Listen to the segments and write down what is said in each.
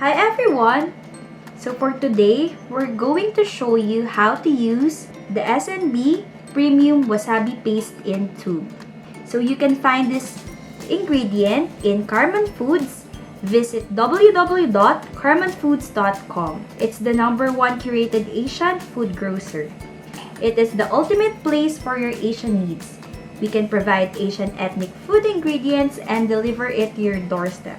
Hi everyone! So for today, we're going to show you how to use the S&B Premium Wasabi Paste in tube. So you can find this ingredient in Karman Foods. Visit www.karmanfoods.com. It's the #1 curated Asian food grocer. It is the ultimate place for your Asian needs. We can provide Asian ethnic food ingredients and deliver it to your doorstep.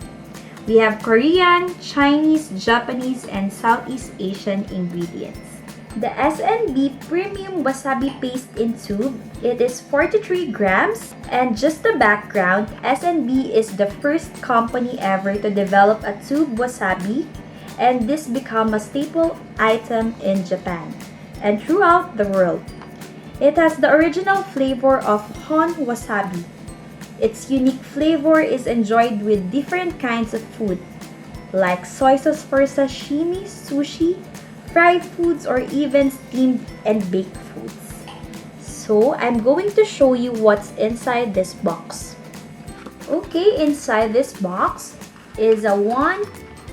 We have Korean, Chinese, Japanese, and Southeast Asian ingredients. The S&B Premium Wasabi Paste in tube, it is 43 grams. And just the background, S&B is the first company ever to develop a tube wasabi, and this became a staple item in Japan and throughout the world. It has the original flavor of Hon wasabi. Its unique flavor is enjoyed with different kinds of food, like soy sauce for sashimi, sushi, fried foods, or even steamed and baked foods. So, I'm going to show you what's inside this box. Okay, inside this box is a one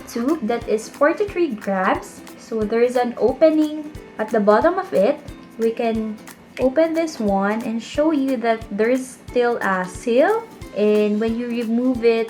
tube that is 43 grams. So, there is an opening at the bottom of it. We can open this one and show you that there's still a seal, and when you remove it,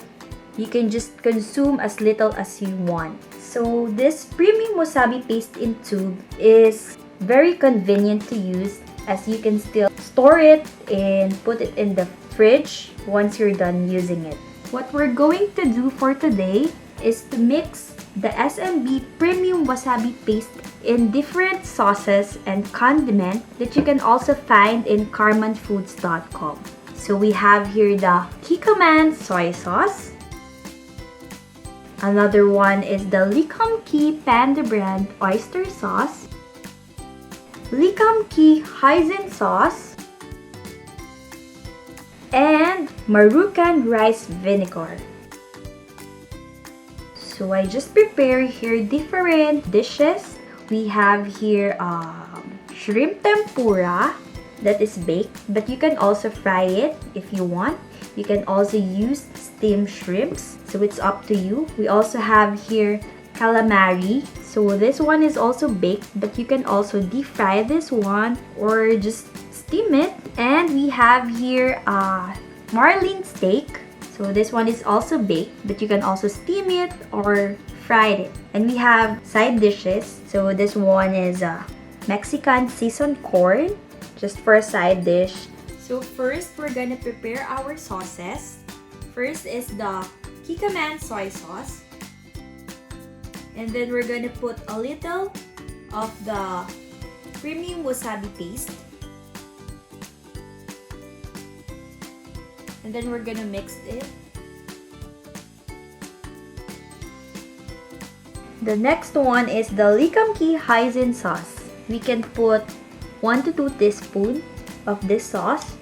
you can just consume as little as you want. So this premium wasabi paste in tube is very convenient to use, as you can still store it and put it in the fridge once you're done using it. What we're going to do for today is to mix the S&B Premium Wasabi Paste in different sauces and condiments that you can also find in karmanfoods.com. So we have here the Kikkoman Soy Sauce. Another one is the Kum Kee Panda brand Oyster Sauce. Kum Kee Hoisin Sauce. And Marukan Rice Vinegar. So I just prepared here different dishes. We have here shrimp tempura that is baked, but you can also fry it if you want. You can also use steamed shrimps, so it's up to you. We also have here calamari. So this one is also baked, but you can also deep fry this one or just steam it. And we have here marlin steak. So this one is also baked, but you can also steam it or fry it. And we have side dishes. So this one is Mexican seasoned corn, just for a side dish. So first, we're gonna prepare our sauces. First is the Kikkoman Soy Sauce. And then we're gonna put a little of the Premium Wasabi Paste. And then we're gonna mix it. The next one is the Kum Kee Hoisin Sauce. We can put 1 to 2 teaspoons of this sauce.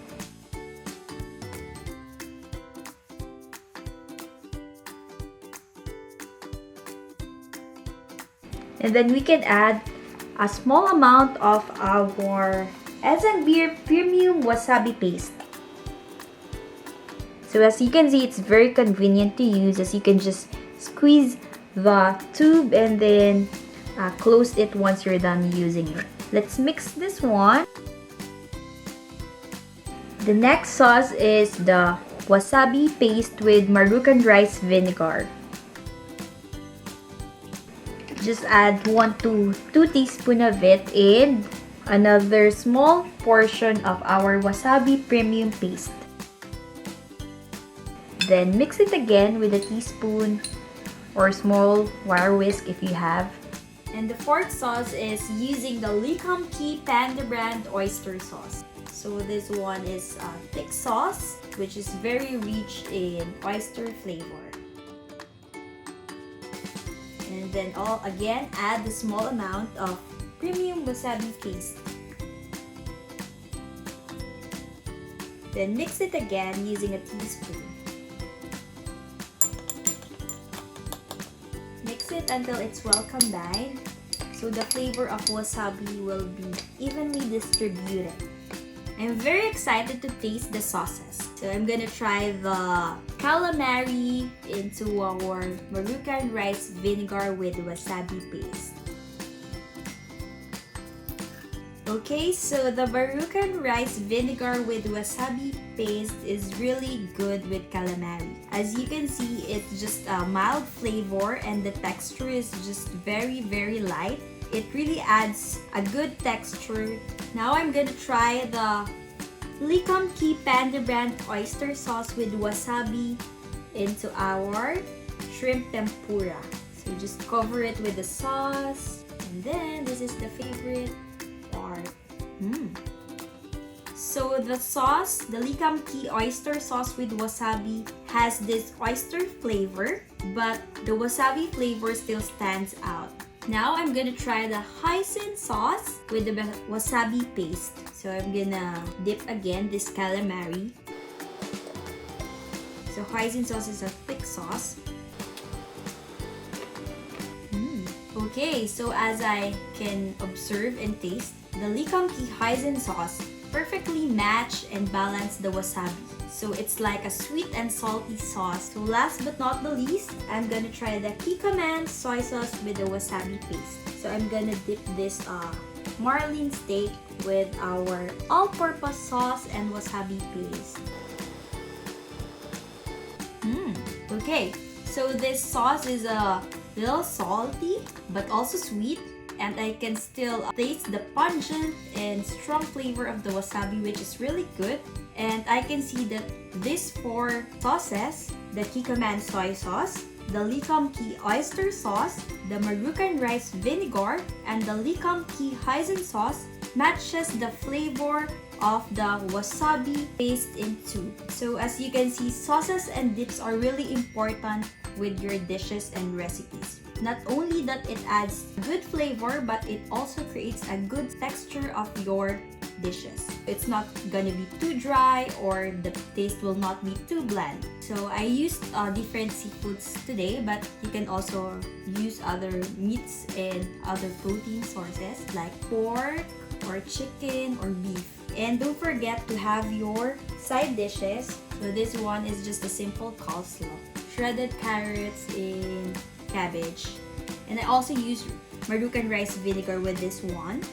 And then we can add a small amount of our S&B Premium Wasabi Paste. So as you can see, it's very convenient to use, as you can just squeeze the tube and then close it once you're done using it. Let's mix this one. The next sauce is the wasabi paste with Marukan Rice Vinegar. Just add 1 to 2 teaspoons of it and another small portion of our wasabi premium paste. Then mix it again with a teaspoon or small wire whisk if you have. And the fourth sauce is using the Kum Kee Panda brand Oyster Sauce. So this one is a thick sauce, which is very rich in oyster flavor. And then again, add the small amount of premium wasabi paste. Then mix it again using a teaspoon. Mix it until it's well combined, so the flavor of wasabi will be evenly distributed. I'm very excited to taste the sauces. So I'm gonna try the calamari into our Marukan Rice Vinegar with Wasabi Paste. Okay, so the Marukan Rice Vinegar with Wasabi Paste is really good with calamari. As you can see, it's just a mild flavor and the texture is just very light. It really adds a good texture. Now I'm gonna try the Kum Kee Panda brand oyster sauce with wasabi into our shrimp tempura. So just cover it with the sauce, and then this is the favorite part. So the sauce, the Kum Kee Oyster Sauce with wasabi, has this oyster flavor, but the wasabi flavor still stands out. Now I'm gonna try the Heisen sauce with the wasabi paste. So I'm gonna dip again this calamari. So Heisen sauce is a thick sauce. Okay, so as I can observe and taste, the Kum Kee Hoisin Sauce perfectly match and balance the wasabi. So it's like a sweet and salty sauce. So last but not the least, I'm gonna try the Kikkoman Soy Sauce with the wasabi paste. So I'm gonna dip this marlin steak with our all-purpose sauce and wasabi paste. Okay, so this sauce is a little salty but also sweet, and I can still taste the pungent and strong flavor of the wasabi, which is really good. And I can see that these four sauces, the Kikkoman Soy Sauce, the Kum Kee Oyster Sauce, the Marukan Rice Vinegar, and the Kum Kee Hoisin Sauce, matches the flavor of the wasabi paste in two. So as you can see, sauces and dips are really important with your dishes and recipes. Not only that it adds good flavor, but it also creates a good texture of your dishes. It's not gonna be too dry or the taste will not be too bland. So I used different seafoods today, but you can also use other meats and other protein sources like pork or chicken or beef. And don't forget to have your side dishes. So this one is just a simple coleslaw, shredded carrots and cabbage. And I also use Marukan Rice Vinegar with this one.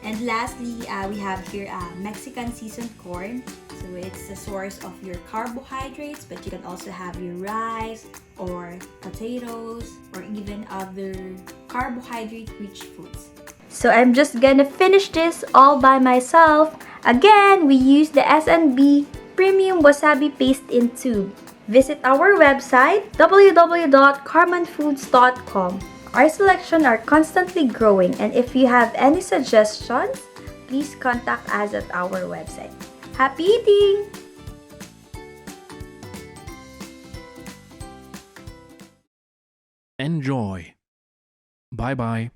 And lastly, we have here Mexican seasoned corn. So it's a source of your carbohydrates, but you can also have your rice or potatoes or even other carbohydrate-rich foods. So I'm just gonna finish this all by myself. Again, we use the S&B Premium Wasabi Paste in tube. Visit our website www.karmanfoods.com. Our selection are constantly growing, and if you have any suggestions, please contact us at our website. Happy eating! Enjoy. Bye-bye.